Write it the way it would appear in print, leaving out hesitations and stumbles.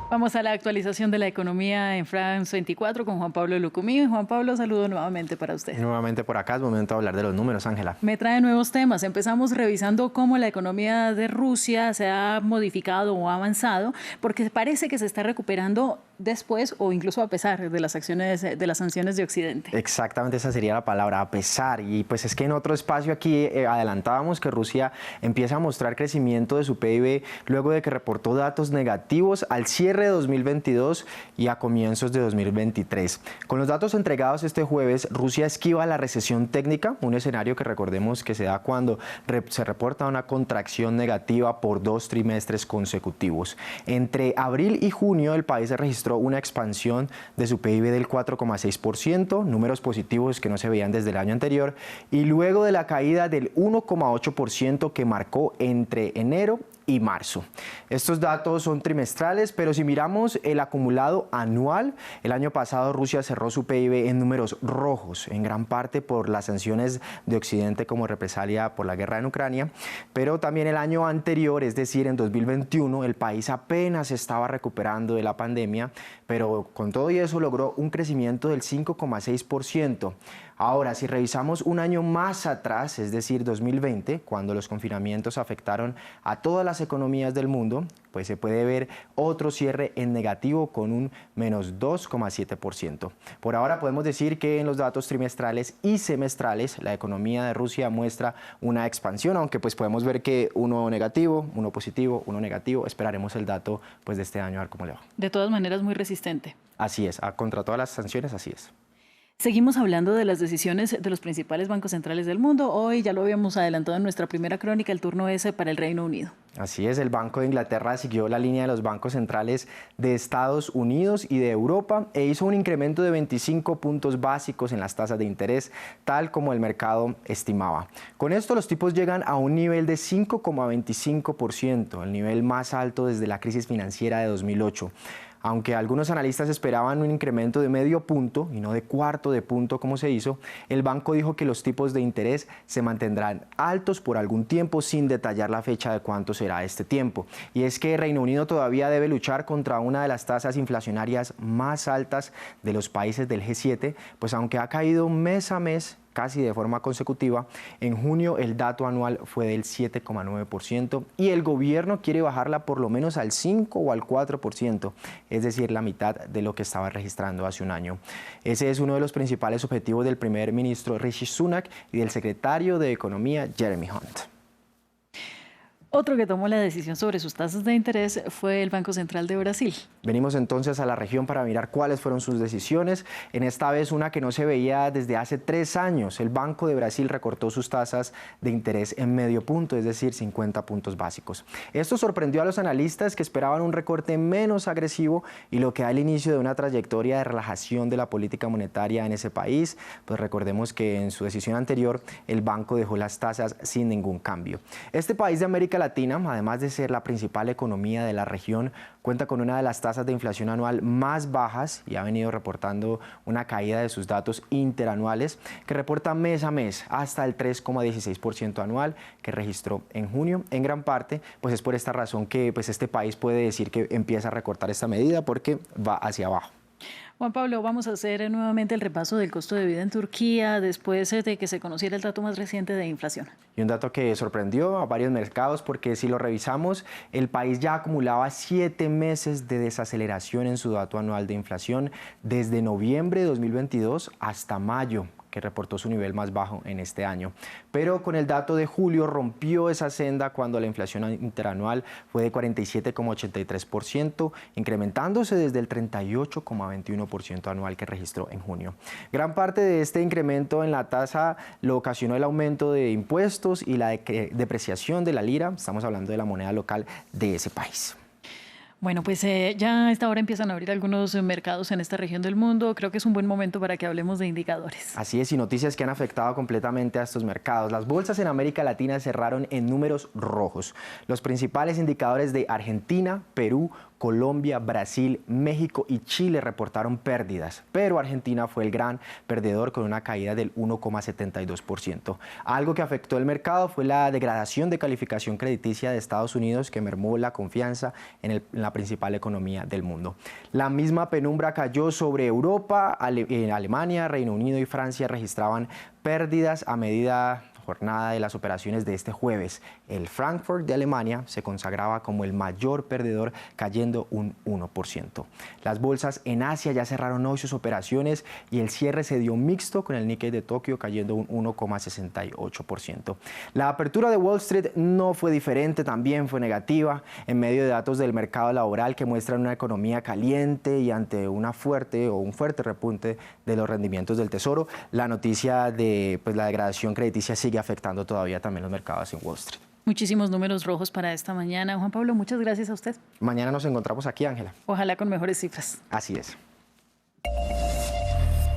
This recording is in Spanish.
Vamos a la actualización de la economía en France 24 con Juan Pablo Lucumí. Juan Pablo, saludo nuevamente para usted. Nuevamente por acá, es momento de hablar de los números, Ángela. Me trae nuevos temas. Empezamos revisando cómo la economía de Rusia se ha modificado o ha avanzado, porque parece que se está recuperando después o incluso a pesar de las acciones de las sanciones de Occidente. Exactamente, esa sería la palabra, a pesar. Y pues es que en otro espacio aquí adelantábamos que Rusia empieza a mostrar crecimiento de su PIB luego de que reportó datos negativos al cierre de 2022 y a comienzos de 2023. Con los datos entregados este jueves, Rusia esquiva la recesión técnica, un escenario que recordemos que se da cuando se reporta una contracción negativa por 2 trimestres consecutivos. Entre abril y junio, el país registró una expansión de su PIB del 4,6%, números positivos que no se veían desde el año anterior, y luego de la caída del 1,8% que marcó entre enero y marzo. Estos datos son trimestrales, pero si miramos el acumulado anual, el año pasado Rusia cerró su PIB en números rojos, en gran parte por las sanciones de Occidente como represalia por la guerra en Ucrania, pero también el año anterior, es decir, en 2021, el país apenas estaba recuperando de la pandemia, pero con todo y eso logró un crecimiento del 5,6%. Ahora, si revisamos un año más atrás, es decir, 2020, cuando los confinamientos afectaron a todas las economías del mundo, pues se puede ver otro cierre en negativo con un menos 2,7%. Por ahora podemos decir que en los datos trimestrales y semestrales la economía de Rusia muestra una expansión, aunque pues podemos ver que uno negativo, uno positivo, uno negativo. Esperaremos el dato pues de este año a ver cómo le va. De todas maneras, muy resistente. Así es, contra todas las sanciones, así es. Seguimos hablando de las decisiones de los principales bancos centrales del mundo. Hoy ya lo habíamos adelantado en nuestra primera crónica, el turno es para el Reino Unido. Así es, el Banco de Inglaterra siguió la línea de los bancos centrales de Estados Unidos y de Europa e hizo un incremento de 25 puntos básicos en las tasas de interés, tal como el mercado estimaba. Con esto los tipos llegan a un nivel de 5,25%, el nivel más alto desde la crisis financiera de 2008. Aunque algunos analistas esperaban un incremento de medio punto y no de cuarto de punto como se hizo, el banco dijo que los tipos de interés se mantendrán altos por algún tiempo sin detallar la fecha de cuánto será este tiempo. Y es que Reino Unido todavía debe luchar contra una de las tasas inflacionarias más altas de los países del G7, pues aunque ha caído mes a mes, casi de forma consecutiva, en junio el dato anual fue del 7,9% y el gobierno quiere bajarla por lo menos al 5 o al 4%, es decir, la mitad de lo que estaba registrando hace un año. Ese es uno de los principales objetivos del primer ministro Rishi Sunak y del secretario de Economía Jeremy Hunt. Otro que tomó la decisión sobre sus tasas de interés fue el Banco Central de Brasil. Venimos entonces a la región para mirar cuáles fueron sus decisiones. En esta vez una que no se veía desde hace 3 años. El Banco de Brasil recortó sus tasas de interés en medio punto, es decir, 50 puntos básicos. Esto sorprendió a los analistas que esperaban un recorte menos agresivo y lo que da el inicio de una trayectoria de relajación de la política monetaria en ese país. Pues recordemos que en su decisión anterior el banco dejó las tasas sin ningún cambio. Este país de América Latina, además de ser la principal economía de la región, cuenta con una de las tasas de inflación anual más bajas y ha venido reportando una caída de sus datos interanuales que reporta mes a mes hasta el 3,16% anual que registró en junio. En gran parte, pues es por esta razón que pues este país puede decir que empieza a recortar esta medida porque va hacia abajo. Juan Pablo, vamos a hacer nuevamente el repaso del costo de vida en Turquía después de que se conociera el dato más reciente de inflación. Y un dato que sorprendió a varios mercados porque si lo revisamos, el país ya acumulaba 7 meses de desaceleración en su dato anual de inflación desde noviembre de 2022 hasta mayo, que reportó su nivel más bajo en este año. Pero con el dato de julio rompió esa senda cuando la inflación interanual fue de 47,83%, incrementándose desde el 38,21% anual que registró en junio. Gran parte de este incremento en la tasa lo ocasionó el aumento de impuestos y la depreciación de la lira. Estamos hablando de la moneda local de ese país. Bueno, pues ya a esta hora empiezan a abrir algunos mercados en esta región del mundo. Creo que es un buen momento para que hablemos de indicadores. Así es, y noticias que han afectado completamente a estos mercados. Las bolsas en América Latina cerraron en números rojos. Los principales indicadores de Argentina, Perú, Colombia, Brasil, México y Chile reportaron pérdidas, pero Argentina fue el gran perdedor con una caída del 1,72%. Algo que afectó el mercado fue la degradación de calificación crediticia de Estados Unidos, que mermó la confianza en la principal economía del mundo. La misma penumbra cayó sobre Europa. Alemania, Reino Unido y Francia registraban pérdidas a medida jornada de las operaciones de este jueves. El Frankfurt de Alemania se consagraba como el mayor perdedor, cayendo un 1%. Las bolsas en Asia ya cerraron hoy sus operaciones y el cierre se dio mixto, con el Nikkei de Tokio cayendo un 1,68%. La apertura de Wall Street no fue diferente, también fue negativa, en medio de datos del mercado laboral que muestran una economía caliente y ante un fuerte repunte de los rendimientos del Tesoro. La noticia de la degradación crediticia sigue afectando todavía también los mercados en Wall Street. Muchísimos números rojos para esta mañana. Juan Pablo, muchas gracias a usted. Mañana nos encontramos aquí, Ángela. Ojalá con mejores cifras. Así es.